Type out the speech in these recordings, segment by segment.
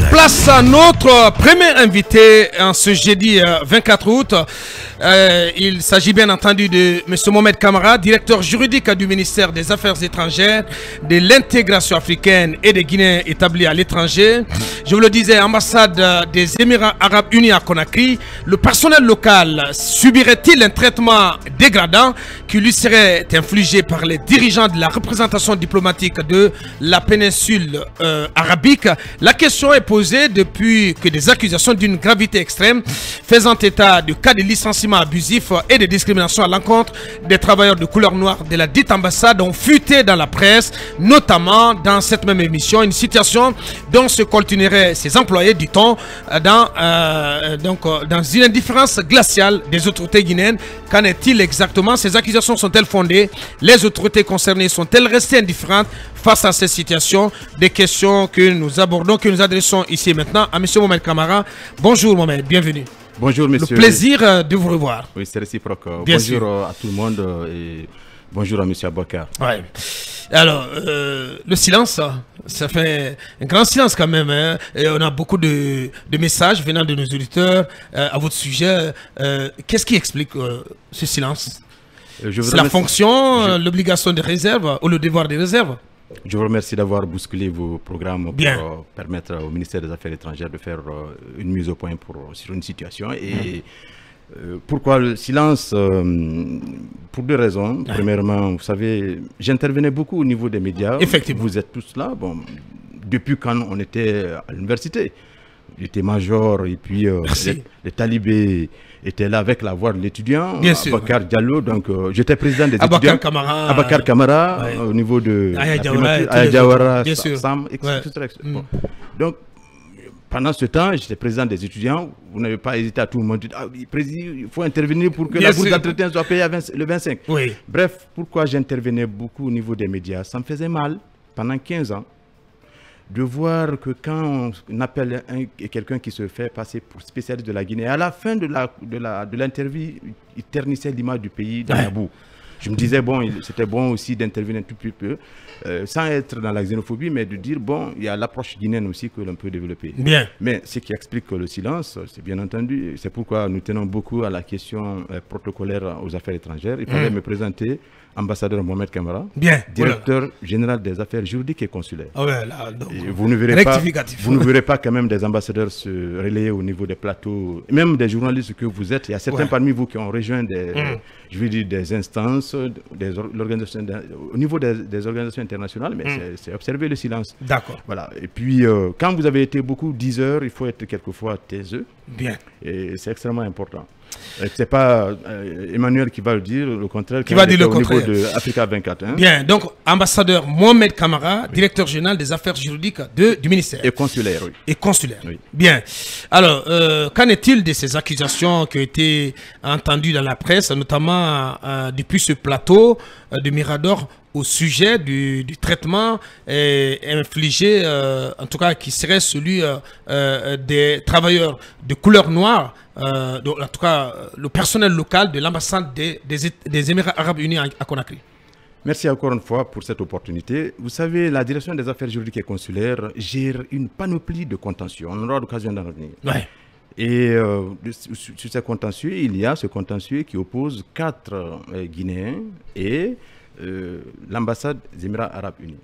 Place à notre premier invité en ce jeudi 24 août. Il s'agit bien entendu de M. Mohamed Kamara, directeur juridique du ministère des Affaires étrangères, de l'intégration africaine et des Guinéens établis à l'étranger. Je vous le disais, ambassade des Émirats Arabes Unis à Conakry. Le personnel local subirait-il un traitement dégradant qui lui serait infligé par les dirigeants de la représentation diplomatique de la péninsule arabique? La question est posée depuis que des accusations d'une gravité extrême faisant état de cas de licenciement abusif et de discrimination à l'encontre des travailleurs de couleur noire de la dite ambassade ont fuité dans la presse, notamment dans cette même émission, une situation dont se coltineraient ses employés, dit-on, dans une indifférence glaciale des autorités guinéennes. Qu'en est-il exactement? Ces accusations sont-elles fondées? Les autorités concernées sont-elles restées indifférentes face à cette situation? Des questions que nous abordons, que nous adressons ici maintenant à M. Mohamed Kamara. Bonjour Mohamed, bienvenue. Bonjour monsieur. Le plaisir de vous revoir. Oui, c'est réciproque. Bien bonjour sûr. À tout le monde et bonjour à monsieur Abouakar. Ouais. Alors, le silence, ça fait un grand silence quand même. Hein? Et on a beaucoup de messages venant de nos auditeurs à votre sujet. Qu'est-ce qui explique ce silence? C'est la fonction, l'obligation de réserve ou le devoir de réserve? Je vous remercie d'avoir bousculé vos programmes pour permettre au ministère des Affaires étrangères de faire une mise au point sur une situation. Et pourquoi le silence? Pour deux raisons. Premièrement, vous savez, j'intervenais beaucoup au niveau des médias. Effectivement. Vous êtes tous là. Bon, depuis quand on était à l'université, l'été-major et puis les talibés étaient là avec la voix de l'étudiant, Abakar Diallo, donc j'étais président des étudiants. Abakar Kamara, au niveau de Aya Diawara, Sam, etc. Bon. Donc, pendant ce temps, j'étais président des étudiants. Vous n'avez pas hésité à tout le monde dire, président, il faut intervenir pour que la bourse d'entretien soit payée le 25. Oui. Bref, pourquoi j'intervenais beaucoup au niveau des médias? Ça me faisait mal pendant 15 ans de voir que quand on appelle quelqu'un qui se fait passer pour spécialiste de la Guinée, à la fin de l'interview, il ternissait l'image du pays dans la boue. Je me disais, bon, c'était bon aussi d'intervenir un tout petit peu, sans être dans la xénophobie, mais de dire, bon, il y a l'approche guinéenne aussi que l'on peut développer. Bien. Mais ce qui explique le silence, c'est bien entendu, c'est pourquoi nous tenons beaucoup à la question protocolaire aux affaires étrangères. Il fallait me présenter, ambassadeur Mohamed Kamara, directeur général des affaires juridiques et consulaires. Et vous ne verrez pas quand même des ambassadeurs se relayer au niveau des plateaux, même des journalistes que vous êtes. Il y a certains parmi vous qui ont rejoint je veux dire, des instances, l'organisation, au niveau des organisations internationales, mais c'est observer le silence. D'accord. Voilà. Et puis, quand vous avez été beaucoup diseurs, il faut être quelquefois taiseux. Bien. Et c'est extrêmement important. C'est pas Emmanuel qui va le dire, le contraire, qui va dire le contraire. Au niveau de Africa 24. Hein. Bien, donc ambassadeur Mohamed Kamara, directeur général des affaires juridiques du ministère. Et consulaire, oui. Et consulaire. Oui. Bien. Alors, qu'en est-il de ces accusations qui ont été entendues dans la presse, notamment depuis ce plateau de Mirador, au sujet du traitement infligé, en tout cas qui serait celui des travailleurs de couleur noire, donc, en tout cas le personnel local de l'ambassade des Émirats Arabes Unis à Conakry. Merci encore une fois pour cette opportunité. Vous savez, la direction des affaires juridiques et consulaires gère une panoplie de contentieux. On aura l'occasion d'en revenir. Ouais. Et sur ces contentieux, il y a ce contentieux qui oppose 4 Guinéens et l'ambassade des Émirats Arabes Unis.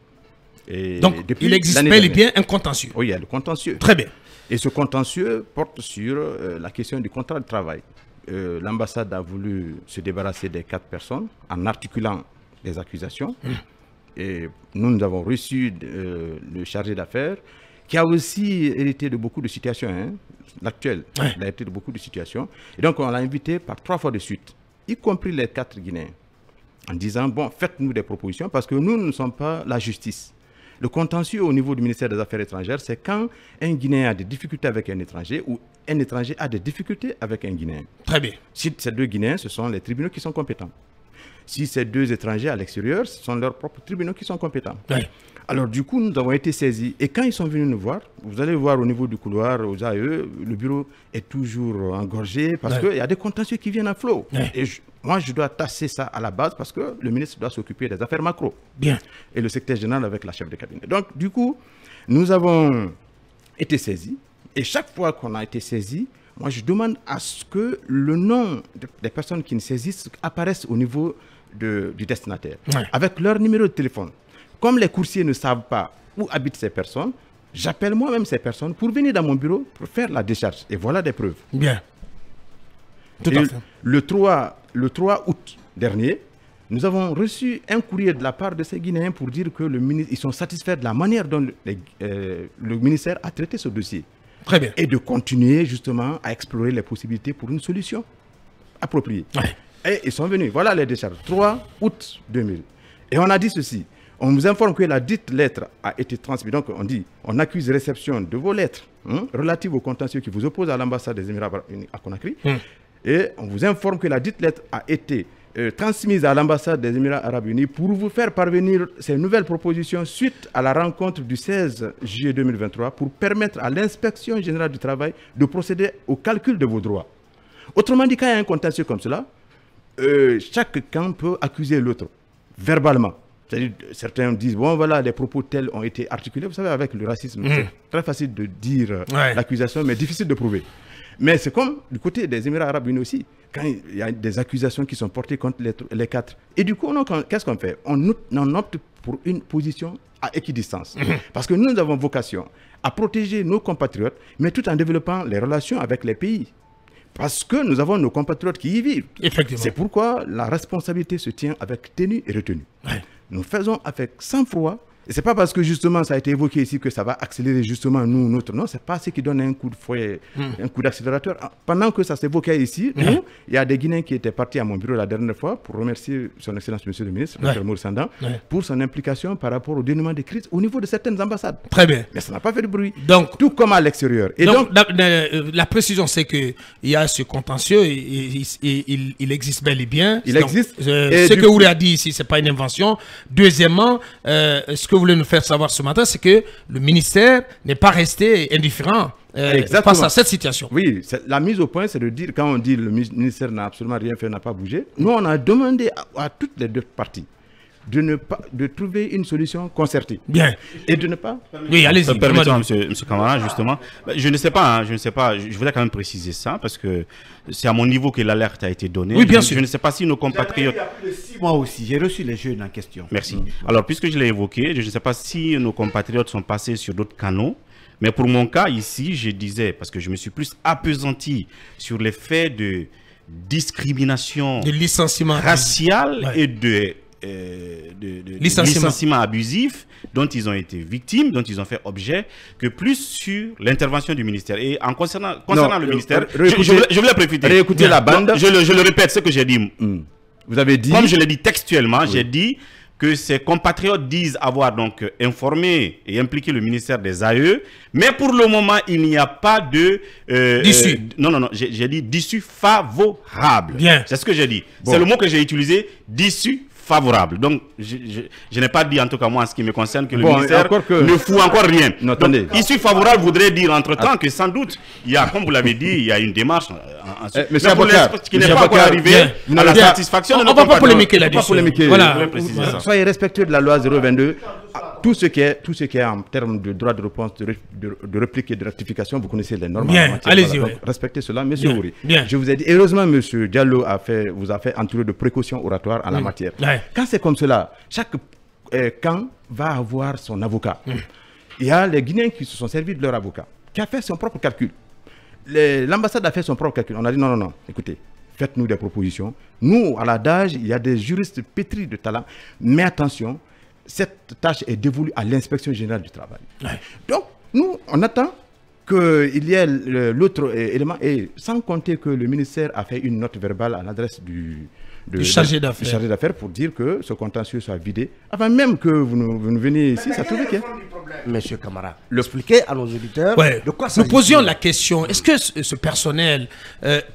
Et donc, il existe bel et bien un contentieux. Oui, il y a le contentieux. Très bien. Et ce contentieux porte sur la question du contrat de travail. L'ambassade a voulu se débarrasser des 4 personnes en articulant des accusations. Et nous avons reçu le chargé d'affaires qui a aussi hérité de beaucoup de situations. Hein. L'actuel, il a hérité de beaucoup de situations. Et donc, on l'a invité par 3 fois de suite, y compris les 4 Guinéens, en disant, bon, faites-nous des propositions parce que nous ne sommes pas la justice. Le contentieux au niveau du ministère des Affaires étrangères, c'est quand un Guinéen a des difficultés avec un étranger ou un étranger a des difficultés avec un Guinéen. Très bien. Si ces 2 Guinéens, ce sont les tribunaux qui sont compétents. Si ces 2 étrangers à l'extérieur, ce sont leurs propres tribunaux qui sont compétents. Oui. Alors du coup, nous avons été saisis. Et quand ils sont venus nous voir, vous allez voir au niveau du couloir, aux AE, le bureau est toujours engorgé parce qu'il y a des contentieux qui viennent à flot. Et moi, je dois tasser ça à la base parce que le ministre doit s'occuper des affaires macro. Bien. Et le secrétaire général avec la chef de cabinet. Donc du coup, nous avons été saisis. Et chaque fois qu'on a été saisi, moi je demande à ce que le nom des personnes qui nous saisissent apparaisse au niveau du destinataire, avec leur numéro de téléphone. Comme les coursiers ne savent pas où habitent ces personnes, j'appelle moi-même ces personnes pour venir dans mon bureau pour faire la décharge. Et voilà des preuves. Bien. Tout à fait. Le 3 août dernier, nous avons reçu un courrier de la part de ces Guinéens pour dire que ils sont satisfaits de la manière dont le ministère a traité ce dossier. Très bien. Et de continuer justement à explorer les possibilités pour une solution appropriée. Et ils sont venus. Voilà les décharges. 3 août 2000. Et on a dit ceci. On vous informe que la dite lettre a été transmise. Donc on dit, on accuse réception de vos lettres relatives aux contentieux qui vous opposent à l'ambassade des Émirats arabes unis à Conakry. Et on vous informe que la dite lettre a été transmise à l'ambassade des Émirats arabes unis pour vous faire parvenir ces nouvelles propositions suite à la rencontre du 16 juillet 2023 pour permettre à l'inspection générale du travail de procéder au calcul de vos droits. Autrement dit, quand il y a un contentieux comme cela, chaque camp peut accuser l'autre verbalement. C'est-à-dire, certains disent, bon voilà, les propos tels ont été articulés. Vous savez, avec le racisme, c'est très facile de dire l'accusation, mais difficile de prouver. Mais c'est comme du côté des Émirats arabes unis aussi, quand il y a des accusations qui sont portées contre les quatre. Et du coup, qu'est-ce qu'on fait? On opte pour une position à équidistance. Parce que nous avons vocation à protéger nos compatriotes, mais tout en développant les relations avec les pays. Parce que nous avons nos compatriotes qui y vivent. Effectivement. C'est pourquoi la responsabilité se tient avec tenue et retenue. Nous faisons avec sang-froid. Et ce n'est pas parce que justement ça a été évoqué ici que ça va accélérer justement nous, notre. Non, ce n'est pas ce qui donne un coup de fouet, un coup d'accélérateur. Pendant que ça s'évoquait ici, nous, il y a des Guinéens qui étaient partis à mon bureau la dernière fois pour remercier son Excellence Monsieur le Ministre, Dr Mour Sandan, pour son implication par rapport au dénouement des crises au niveau de certaines ambassades. Très bien. Mais ça n'a pas fait de bruit. Donc, tout comme à l'extérieur. Et donc la précision, c'est qu'il y a ce contentieux, il existe bel et bien. Il existe. Ce que vous voulez a dit ici, ce n'est pas une invention. Deuxièmement, ce que vous voulez nous faire savoir ce matin, c'est que le ministère n'est pas resté indifférent face à cette situation. Oui, la mise au point, c'est de dire, quand on dit le ministère n'a absolument rien fait, n'a pas bougé, nous on a demandé à toutes les deux parties de trouver une solution concertée. Bien. Et de ne pas... Oui, allez-y. Permettez-moi, monsieur Camara, justement. Je ne sais pas, je voudrais quand même préciser ça, parce que c'est à mon niveau que l'alerte a été donnée. Oui, bien sûr. Je ne sais pas si nos compatriotes... Il y a plus de 6 mois aussi, j'ai reçu les jeunes en question. Merci. Alors, puisque je l'ai évoqué, je ne sais pas si nos compatriotes sont passés sur d'autres canaux, mais pour mon cas, ici, je disais, parce que je me suis plus appesanti sur les faits de discrimination de licenciement racial et de licenciement abusif dont ils ont été victimes, dont ils ont fait objet, que plus sur l'intervention du ministère. Et en concernant le ministère, je voulais préciser. Réécouter la bande. Je le répète, ce que j'ai dit. Vous avez dit... Comme je l'ai dit textuellement, j'ai dit que ces compatriotes disent avoir donc informé et impliqué le ministère des AE, mais pour le moment, il n'y a pas de... d'issue. Non, j'ai dit d'issue favorable. Bien. C'est ce que j'ai dit. Bon. C'est le mot que j'ai utilisé, d'issue favorable. Donc, je n'ai pas dit, en tout cas moi, en ce qui me concerne, que le ministère ne fout encore rien. Non, attendez. Issue favorable voudrait dire, entre-temps, que sans doute, il y a, comme vous l'avez dit, il y a une démarche Monsieur Abakar, qui n'est pas encore arrivé à la satisfaction de nos compatriotes. On ne va pas polémiquer là-dessus. Voilà. Soyez respectueux de la loi 022. Tout ce qui est en termes de droit de réponse, de réplique et de rectification, vous connaissez les normes. Bien, allez-y. Voilà. Respectez cela, monsieur Ouri. Je vous ai dit, heureusement, monsieur Diallo vous a fait entourer de précautions oratoires en la matière. Quand c'est comme cela, chaque camp va avoir son avocat. Il y a les Guinéens qui se sont servis de leur avocat, qui a fait son propre calcul. L'ambassade a fait son propre calcul. On a dit non, écoutez, faites-nous des propositions. Nous, à la DAGE, il y a des juristes pétris de talent, mais attention, cette tâche est dévolue à l'inspection générale du travail. Donc, nous, on attend qu'il y ait l'autre élément, et sans compter que le ministère a fait une note verbale à l'adresse du chargé d'affaires pour dire que ce contentieux soit vidé. Avant même que vous nous veniez ici, ça trouvait qu'il y a... Monsieur Camara, expliquez à nos auditeurs de quoi ça. Nous posions la question, est-ce que ce personnel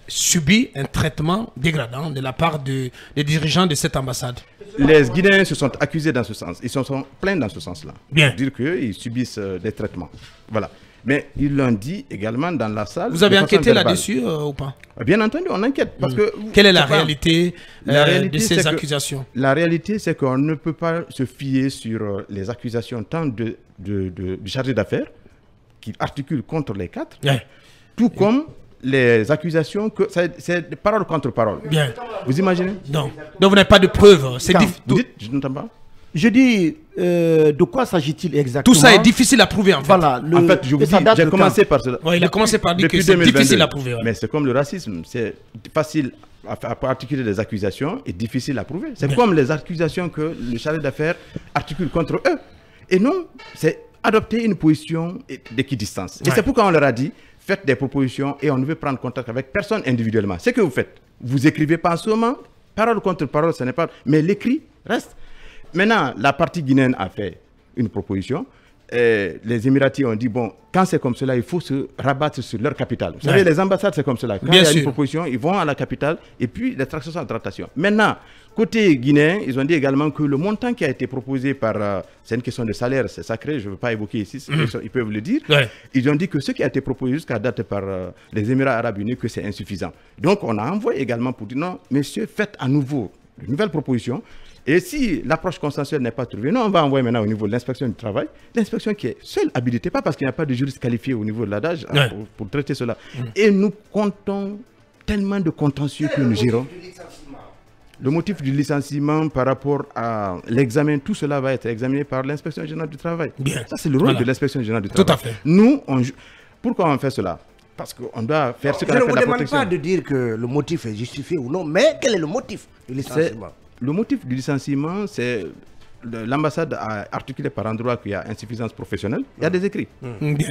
subit un traitement dégradant de la part des dirigeants de cette ambassade? Les Guinéens se sont accusés dans ce sens. Ils se sont plaints dans ce sens-là. Bien. Pour dire qu'ils subissent des traitements. Voilà. Mais ils l'ont dit également dans la salle. Vous avez enquêté là-dessus ou pas? Bien entendu, on enquête. Parce que, quelle est la réalité de ces accusations? La réalité, c'est qu'on ne peut pas se fier sur les accusations tant du chargé d'affaires qui articule contre les 4, tout comme les accusations, que c'est parole contre parole. Bien. Vous imaginez? Non. Donc vous n'avez pas de preuves. C'est dites, je n'entends pas. Je dis, de quoi s'agit-il exactement? Tout ça est difficile à prouver en fait. Voilà, En fait, je vous dis, j'ai commencé par cela. Ouais, il a commencé par dire que c'est difficile à prouver. Mais c'est comme le racisme, c'est facile à articuler des accusations et difficile à prouver. C'est comme les accusations que le chargé d'affaires articule contre eux. Et non, c'est adopter une position d'équidistance. Et c'est pourquoi on leur a dit, faites des propositions et on ne veut prendre contact avec personne individuellement. C'est ce que vous faites. Vous écrivez pas en ce moment, parole contre parole, ce n'est pas... Mais l'écrit reste. Maintenant, la partie guinéenne a fait une proposition. Les Émiratis ont dit, bon, quand c'est comme cela, il faut se rabattre sur leur capitale. Vous savez, les ambassades, c'est comme cela. Quand il y a une proposition, ils vont à la capitale et puis les transactions en tractation. Maintenant, côté guinéen, ils ont dit également que le montant qui a été proposé par... c'est une question de salaire, c'est sacré, je ne veux pas évoquer ici, ils peuvent le dire. Ils ont dit que ce qui a été proposé jusqu'à date par les Émirats Arabes Unis, que c'est insuffisant. Donc, on a envoyé également pour dire, non, messieurs, faites à nouveau une nouvelle proposition. Et si l'approche consensuelle n'est pas trouvée, non, on va envoyer maintenant au niveau de l'inspection du travail, l'inspection qui est seule habilitée, pas parce qu'il n'y a pas de juriste qualifié au niveau de l'ADAGE pour traiter cela. Et nous comptons tellement de contentieux que nous gérons. Le motif du licenciement par rapport à l'examen, tout cela va être examiné par l'inspection générale du travail. Bien. Ça, c'est le rôle de l'inspection générale du travail. Tout à fait. Nous, pourquoi on fait cela? Parce qu'on doit faire ce qu'on appelle la protection. Je ne vous demande pas de dire que le motif est justifié ou non, mais quel est le motif du licenciement? Le motif du licenciement, c'est l'ambassade a articulé par endroit qu'il y a insuffisance professionnelle. Il y a des écrits.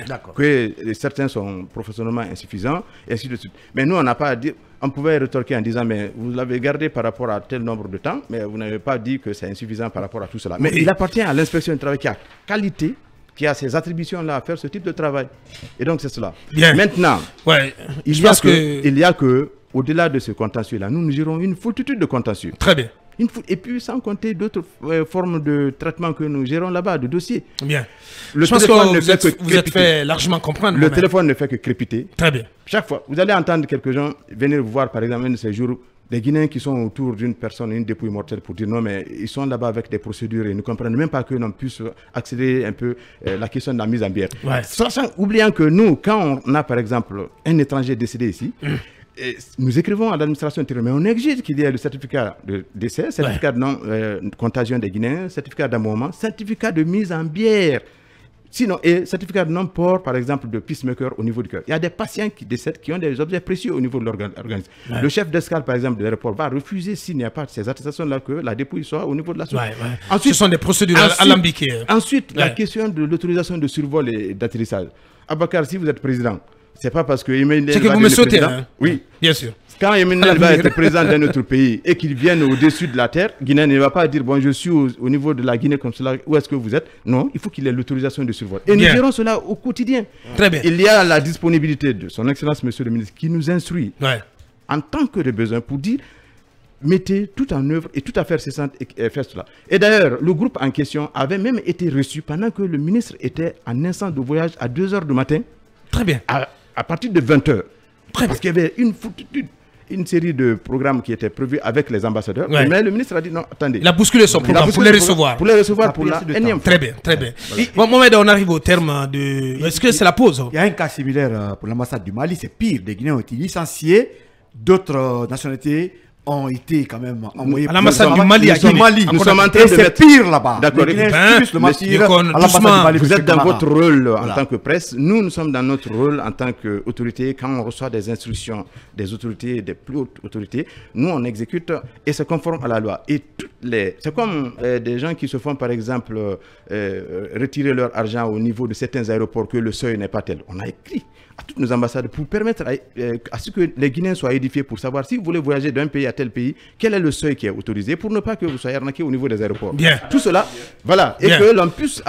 D'accord. Que certains sont professionnellement insuffisants, et ainsi de suite. Mais nous, on n'a pas à dire... On pouvait rétorquer en disant, mais vous l'avez gardé par rapport à tel nombre de temps, mais vous n'avez pas dit que c'est insuffisant par rapport à tout cela. Mais il appartient à l'inspection du travail qui a qualité, qui a ces attributions-là à faire ce type de travail. Et donc, c'est cela. Bien. Maintenant, il y a que, au-delà de ce contentieux-là, nous gérons une foultitude de contentieux. Très bien. Et puis, sans compter d'autres formes de traitement que nous gérons là-bas, de dossiers. Bien. Le Je pense que vous êtes fait largement comprendre. Le téléphone ne fait que crépiter. Très bien. Chaque fois, vous allez entendre quelques gens venir vous voir, par exemple, un de ces jours, des Guinéens qui sont autour d'une personne, une dépouille mortelle, pour dire non, mais ils sont là-bas avec des procédures et ne comprennent même pas que l'on puisse accélérer un peu la question de la mise en bière. Oubliant que nous, quand on a, par exemple, un étranger décédé ici, nous écrivons à l'administration intérieure, mais on exige qu'il y ait le certificat de décès, certificat de non-contagion des Guinéens, certificat d'amourement, certificat de mise en bière. Sinon, et certificat de non-port, par exemple, de pacemaker au niveau du cœur. Il y a des patients qui décèdent, qui ont des objets précieux au niveau de l'organisme. Le chef d'escale, par exemple, de l'aéroport, va refuser, s'il n'y a pas ces attestations-là, que la dépouille soit au niveau de la source. Ensuite, ce sont des procédures alambiquées. Ensuite, la question de l'autorisation de survol et d'atterrissage. Abakar, si vous êtes président, c'est pas parce que c'est que vous me sautez, hein? Oui, bien sûr. Quand Emmanuel va être président d'un autre pays et qu'il vienne au-dessus de la terre, Guinée ne va pas dire bon, je suis au niveau de la Guinée comme cela, où est-ce que vous êtes? Non, il faut qu'il ait l'autorisation de survol. Et nous gérons cela au quotidien. Très bien. Il y a la disponibilité de son Excellence, Monsieur le Ministre, qui nous instruit en tant que de besoin pour dire mettez tout en œuvre et tout à faire cessante et faire cela. Et d'ailleurs, le groupe en question avait même été reçu pendant que le ministre était en instance de voyage à 2 h du matin. Très bien. À partir de 20 h. Parce qu'il y avait une série de programmes qui étaient prévus avec les ambassadeurs. Mais le ministre a dit non, attendez. Il a bousculé son programme pour les recevoir. Pour les recevoir pour la énième fois. Très bien, très bien. Bon, Mohamed, on arrive au terme de... Est-ce que c'est la pause? Il y a un cas similaire pour l'ambassade du Mali. C'est pire. Des Guinéens ont été licenciés. D'autres nationalités ont été quand même envoyés à l'ambassade du Mali à Guinée. Nous sommes en train de mettre pire là-bas. D'accord. Vous êtes dans votre rôle en tant que presse. Nous sommes dans notre rôle en tant qu'autorité. Quand on reçoit des instructions des autorités, des plus hautes autorités, nous on exécute et c'est conforme à la loi. Et c'est comme des gens qui se font par exemple retirer leur argent au niveau de certains aéroports que le seuil n'est pas tel. On a écrit à toutes nos ambassades pour permettre à ce que les Guinéens soient édifiés pour savoir si vous voulez voyager d'un pays à tel pays, quel est le seuil qui est autorisé pour ne pas que vous soyez arnaqué au niveau des aéroports. Bien. Tout cela, voilà. Et que l'on puisse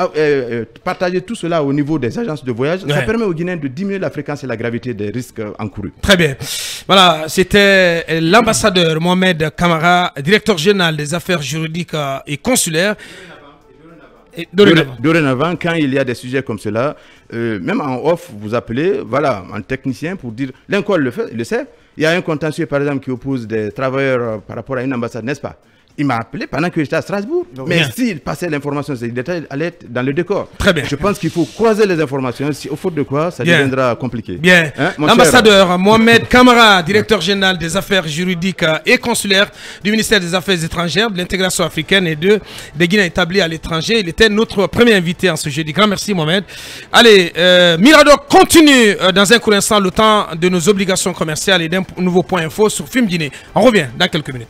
partager tout cela au niveau des agences de voyage, ça permet aux Guinéens de diminuer la fréquence et la gravité des risques encourus. Très bien. Voilà, c'était l'ambassadeur Mohamed Kamara, directeur général des affaires juridiques et consulaires. Dorénavant, quand il y a des sujets comme cela, même en off, vous appelez, voilà, un technicien pour dire, l'un quoi le sait. Il y a un contentieux, par exemple, qui oppose des travailleurs par rapport à une ambassade, n'est-ce pas? Il m'a appelé pendant que j'étais à Strasbourg. Mais Bien. s'il passait l'information, ces détails allaient être dans le décor. Très bien. Je pense qu'il faut croiser les informations. Si, au faute de quoi, ça Bien. deviendra compliqué. Bien. Hein, mon L'ambassadeur Mohamed Kamara, directeur général des affaires juridiques et consulaires du ministère des Affaires étrangères, de l'intégration africaine et des Guinéens établis à l'étranger. Il était notre premier invité en ce jeudi. Grand merci Mohamed. Allez, Mirador continue dans un court instant le temps de nos obligations commerciales et d'un nouveau point info sur Film Guinée. On revient dans quelques minutes.